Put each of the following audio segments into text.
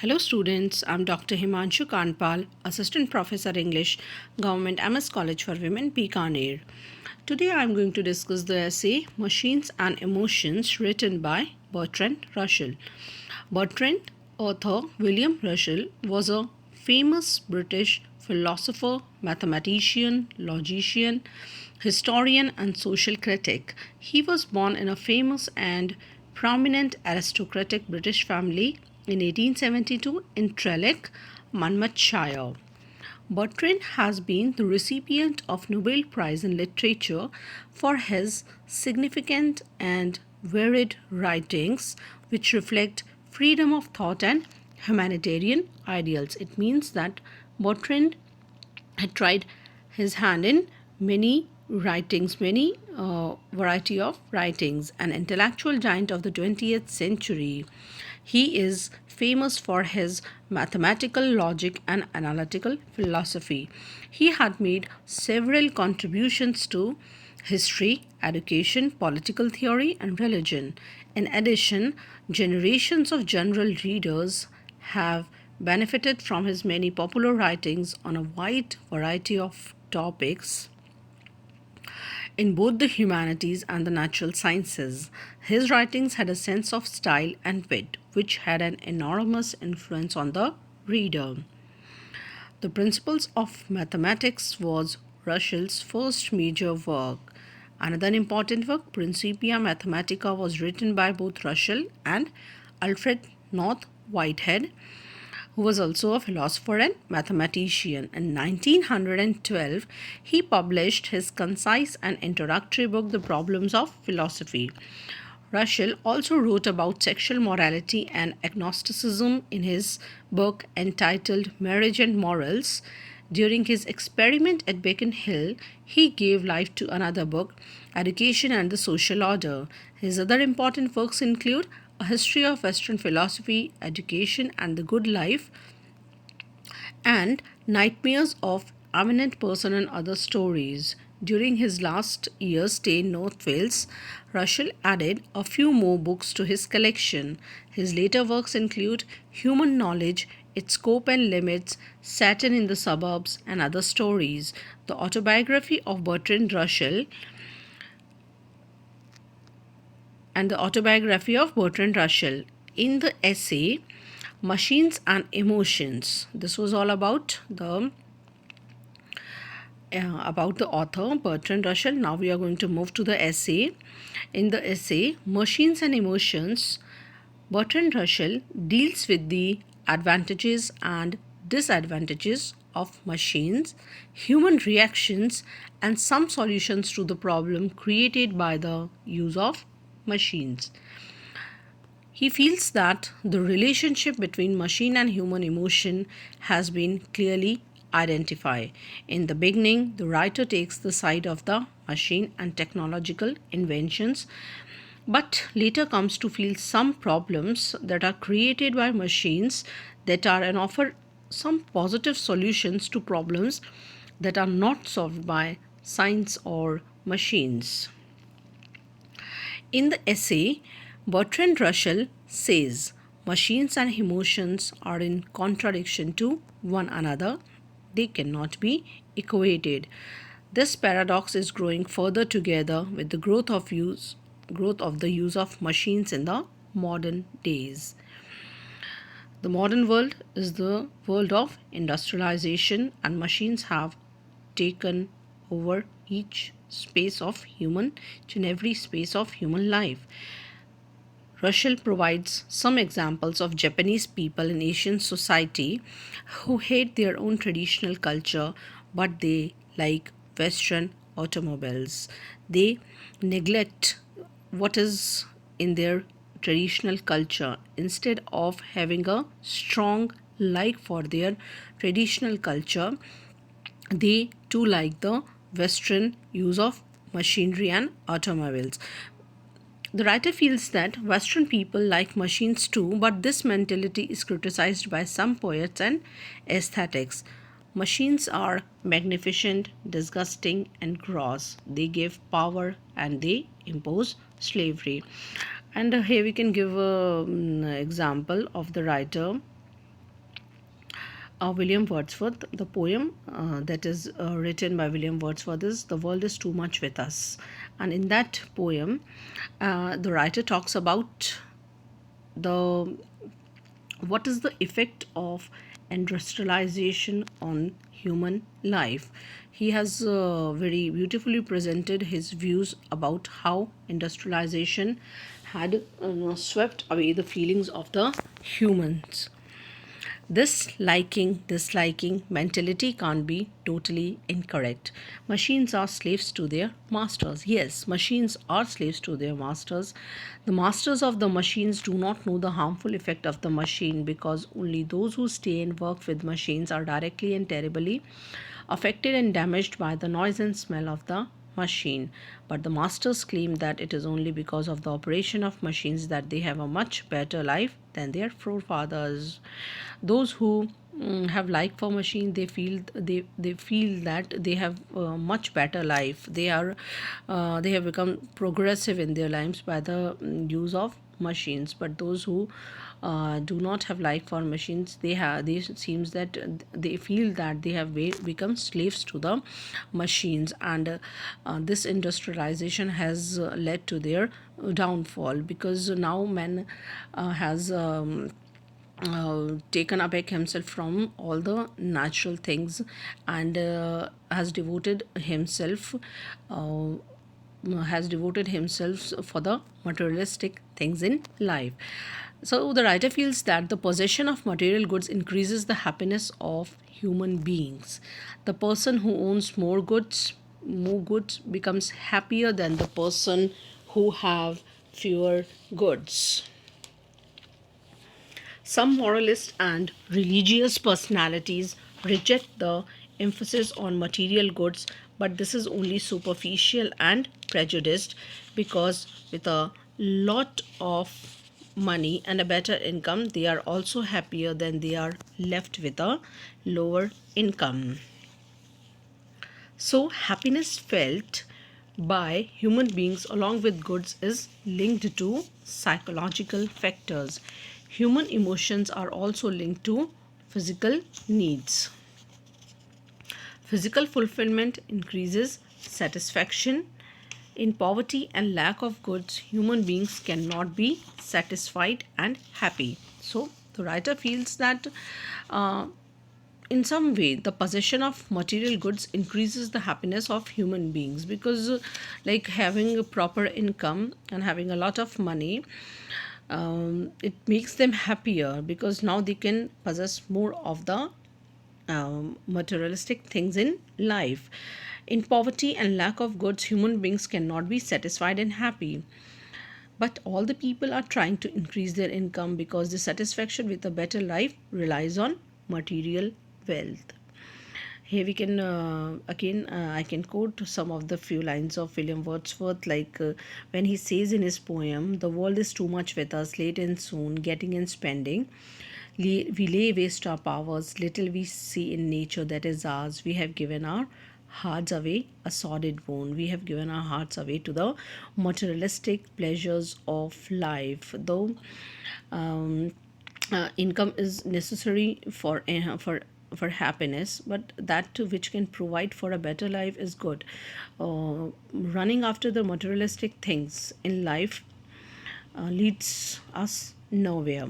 Hello students, I'm Dr. Himanshu Kandpal, Assistant Professor English, Government MS College for Women, Bikaner. Today I'm going to discuss the essay Machines and Emotions written by Bertrand Russell. Bertrand, author William Russell, was a famous British philosopher, mathematician, logician, historian, and social critic. He was born in a famous and prominent aristocratic British family in 1872 in Trellick, Monmouthshire. Bertrand has been the recipient of Nobel Prize in Literature for his significant and varied writings, which reflect freedom of thought and humanitarian ideals. It means that Bertrand had tried his hand in many variety of writings, an intellectual giant of the 20th century. He is famous for his mathematical logic and analytical philosophy. He had made several contributions to history, education, political theory, and religion. In addition, generations of general readers have benefited from his many popular writings on a wide variety of topics in both the humanities and the natural sciences. His writings had a sense of style and wit, which had an enormous influence on the reader. The Principles of Mathematics was Russell's first major work. Another important work, Principia Mathematica, was written by both Russell and Alfred North Whitehead, who was also a philosopher and mathematician. In 1912, he published his concise and introductory book, The Problems of Philosophy. Russell also wrote about sexual morality and agnosticism in his book entitled Marriage and Morals. During his experiment at Beacon Hill, he gave life to another book, Education and the Social Order. His other important works include A History of Western Philosophy, Education and the Good Life, and Nightmares of Eminent Person and Other Stories. During his last year's stay in North Wales, Russell added a few more books to his collection. His later works include Human Knowledge, Its Scope and Limits, Saturn in the Suburbs, and Other Stories. The autobiography of Bertrand Russell and the autobiography of Bertrand Russell. In the essay Machines and Emotions, this was all about the author Bertrand Russell. Now we are going to move to the essay. In the essay Machines and Emotions, Bertrand Russell deals with the advantages and disadvantages of machines, human reactions, and some solutions to the problem created by the use of machines. He feels that the relationship between machine and human emotion has been clearly identified. In the beginning, the writer takes the side of the machine and technological inventions, but later comes to feel some problems that are created by machines that are and offer some positive solutions to problems that are not solved by science or machines. In the essay, Bertrand Russell says machines and emotions are in contradiction to one another. They cannot be equated. This paradox is growing further together with the growth of the use of machines in the modern days. The modern world is the world of industrialization, and machines have taken over each and every space of human life. Russell provides some examples of Japanese people in Asian society who hate their own traditional culture but they like Western automobiles. They neglect what is in their traditional culture. Instead of having a strong like for their traditional culture, they too like the Western use of machinery and automobiles. The writer feels that Western people like machines too, but this mentality is criticized by some poets and aesthetics. Machines are magnificent, disgusting, and gross. They give power and they impose slavery. And here we can give an example of the writer William Wordsworth. The poem that is written by William Wordsworth is "The World is Too Much with Us." And in that poem, the writer talks about the what is the effect of industrialization on human life. He has very beautifully presented his views about how industrialization had swept away the feelings of the humans. This liking disliking mentality can't be totally incorrect. Machines are slaves to their masters. Yes, machines are slaves to their masters. The masters of the machines do not know the harmful effect of the machine, because only those who stay and work with machines are directly and terribly affected and damaged by the noise and smell of the machine. But the masters claim that it is only because of the operation of machines that they have a much better life than their forefathers. Those who have like for machine, they feel that they have a much better life. They have become progressive in their lives by the use of machines. But those who do not have like for machines, they seems that they feel that they have become slaves to the machines. And this industrialization has led to their downfall, because now man has taken aback himself from all the natural things, and uh, has devoted himself for the materialistic things in life. So the writer feels that the possession of material goods increases the happiness of human beings. The person who owns more goods becomes happier than the person who have fewer goods. Some moralist and religious personalities reject the emphasis on material goods, but this is only superficial and prejudiced, because with a lot of money and a better income, they are also happier than they are left with a lower income. So, happiness felt by human beings along with goods is linked to psychological factors. Human emotions are also linked to physical needs. Physical fulfillment increases satisfaction. In poverty and lack of goods, human beings cannot be satisfied and happy. So, the writer feels that uh, in some way the possession of material goods increases the happiness of human beings, because like having a proper income and having a lot of money, it makes them happier, because now they can possess more of the materialistic things in life. In poverty and lack of goods, human beings cannot be satisfied and happy. But all the people are trying to increase their income, because the satisfaction with a better life relies on material wealth. Here we can again I can quote some of the few lines of William Wordsworth, like when he says in his poem, "The world is too much with us, late and soon, getting and spending. We lay waste our powers, little we see in nature that is ours. We have given our hearts away, a sordid bone. We have given our hearts away to the materialistic pleasures of life." Though income is necessary for happiness, but that too which can provide for a better life is good. Running after the materialistic things in life leads us nowhere.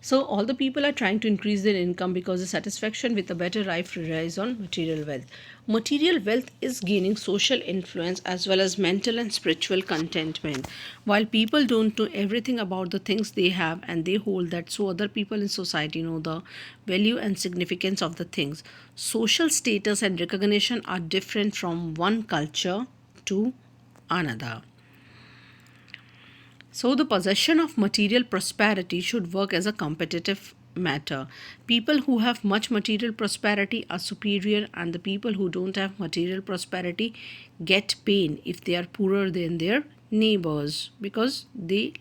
So all the people are trying to increase their income, because the satisfaction with a better life relies on material wealth. Material wealth is gaining social influence as well as mental and spiritual contentment. While people don't know everything about the things they have and they hold that, so other people in society know the value and significance of the things. Social status and recognition are different from one culture to another. So, the possession of material prosperity should work as a competitive matter. People who have much material prosperity are superior, and the people who don't have material prosperity get pain if they are poorer than their neighbors, because they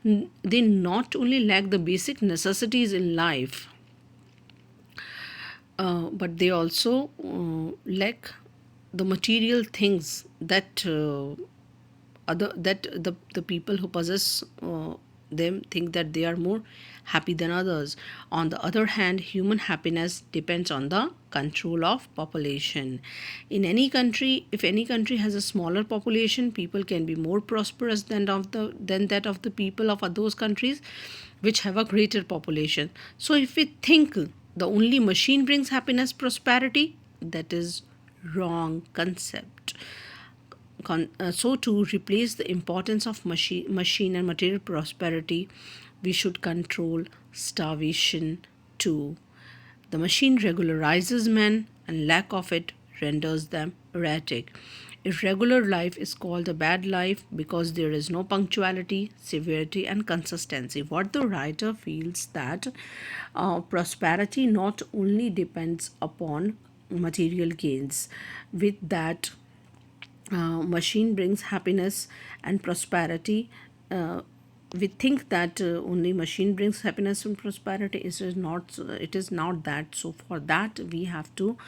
not only lack the basic necessities in life, but they also lack the material things that the people who possess them think that they are more happy than others. On the other hand, human happiness depends on the control of population. In any country, if any country has a smaller population, people can be more prosperous than that of the people of those countries which have a greater population. So if we think the only machine brings happiness, prosperity, that is wrong concept. So to replace the importance of machine and material prosperity, we should control starvation too. The machine regularizes men, and lack of it renders them erratic. Irregular life is called a bad life because there is no punctuality, severity, and consistency. What the writer feels that prosperity not only depends upon material gains, with that machine brings happiness and prosperity. We think that only machine brings happiness and prosperity. It is not that. So for that we have to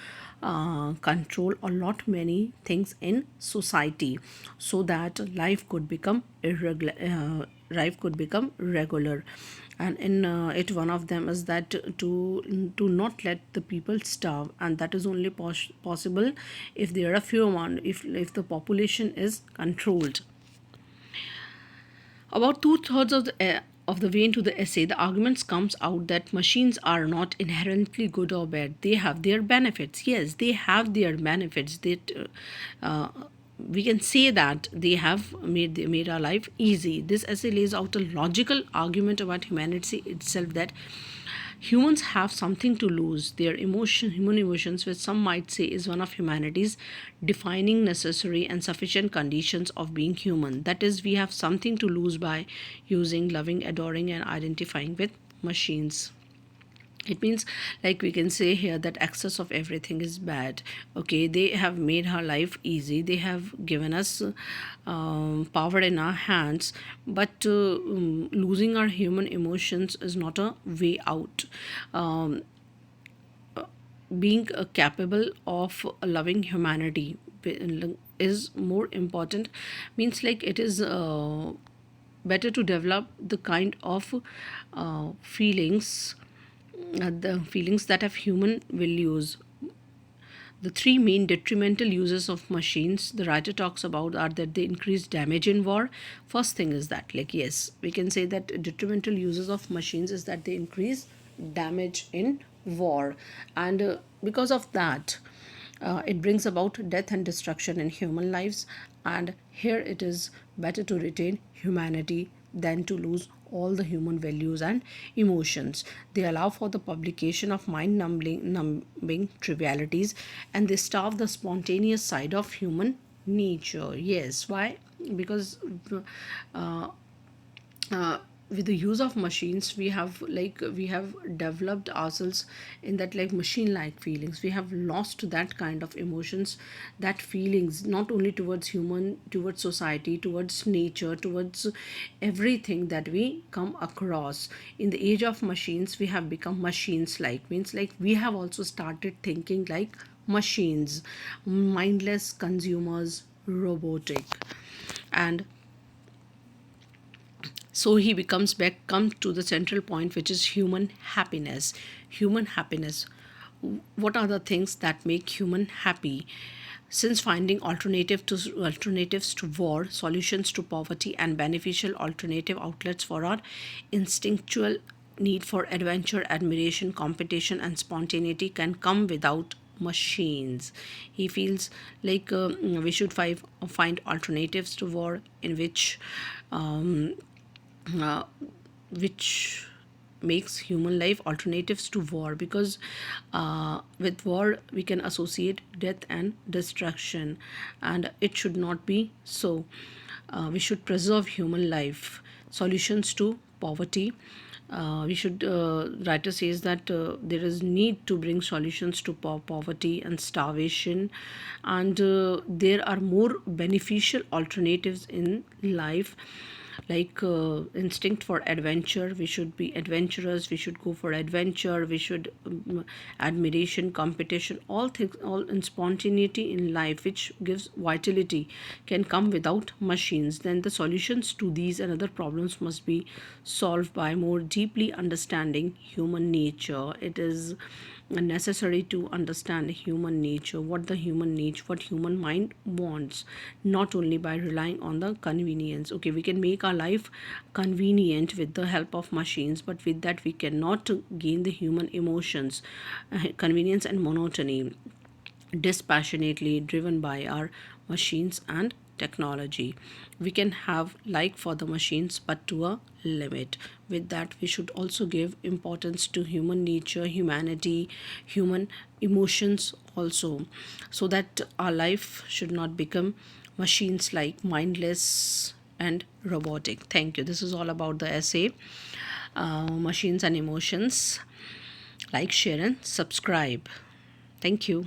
control a lot many things in society, so that life could become irregular, life could become regular. And in it, one of them is that to not let the people starve, and that is only possible if there are few amount, if the population is controlled. About two-thirds of the way into the essay, the arguments comes out that machines are not inherently good or bad. They have their benefits. Yes, they have their benefits. We can say that they have made our life easy. This essay lays out a logical argument about humanity itself, that humans have something to lose. Their human emotions, which some might say is one of humanity's defining necessary and sufficient conditions of being human. That is, we have something to lose by using, loving, adoring, and identifying with machines. It means, like we can say here, that excess of everything is bad. Okay, they have made our life easy, they have given us power in our hands, but losing our human emotions is not a way out. Being capable of loving humanity is more important. Means, like, it is better to develop the kind of feelings, the feelings that have human values. The three main detrimental uses of machines the writer talks about are that they increase damage in war. First thing is that, like, yes, we can say that detrimental uses of machines is that they increase damage in war, and because of that, it brings about death and destruction in human lives. And here it is better to retain humanity than to lose all the human values and emotions. They allow for the publication of mind numbing trivialities, and they starve the spontaneous side of human nature. Yes, why? Because with the use of machines, we have developed ourselves in that, like, machine like feelings. We have lost that kind of emotions, that feelings, not only towards human, towards society, towards nature, towards everything that we come across. In the age of machines, we have become machines like, means, like, we have also started thinking like machines, mindless consumers, robotic. And so he becomes back come to the central point, which is human happiness. Human happiness, what are the things that make human happy? Since finding alternatives to war, solutions to poverty, and beneficial alternative outlets for our instinctual need for adventure, admiration, competition, and spontaneity can come without machines. He feels like we should find alternatives to war, in uh, which makes human life alternatives to war, because with war we can associate death and destruction, and it should not be so. We should preserve human life. Solutions to poverty, we should writer says that there is need to bring solutions to poverty and starvation, and there are more beneficial alternatives in life. like instinct for adventure. We should be adventurous, we should go for adventure, we should admiration, competition, all things, all in spontaneity in life which gives vitality can come without machines. Then the solutions to these and other problems must be solved by more deeply understanding human nature. It is necessary to understand human nature, what the human nature, what human mind wants, not only by relying on the convenience. Okay, we can make our life convenient with the help of machines, but with that we cannot gain the human emotions, convenience and monotony dispassionately driven by our machines and technology. We can have like for the machines, but to a limit. With that, we should also give importance to human nature, humanity, human emotions also, so that our life should not become machines like mindless and robotic. Thank you. This is all about the essay, Machines and Emotions. Like, share, and subscribe. Thank you.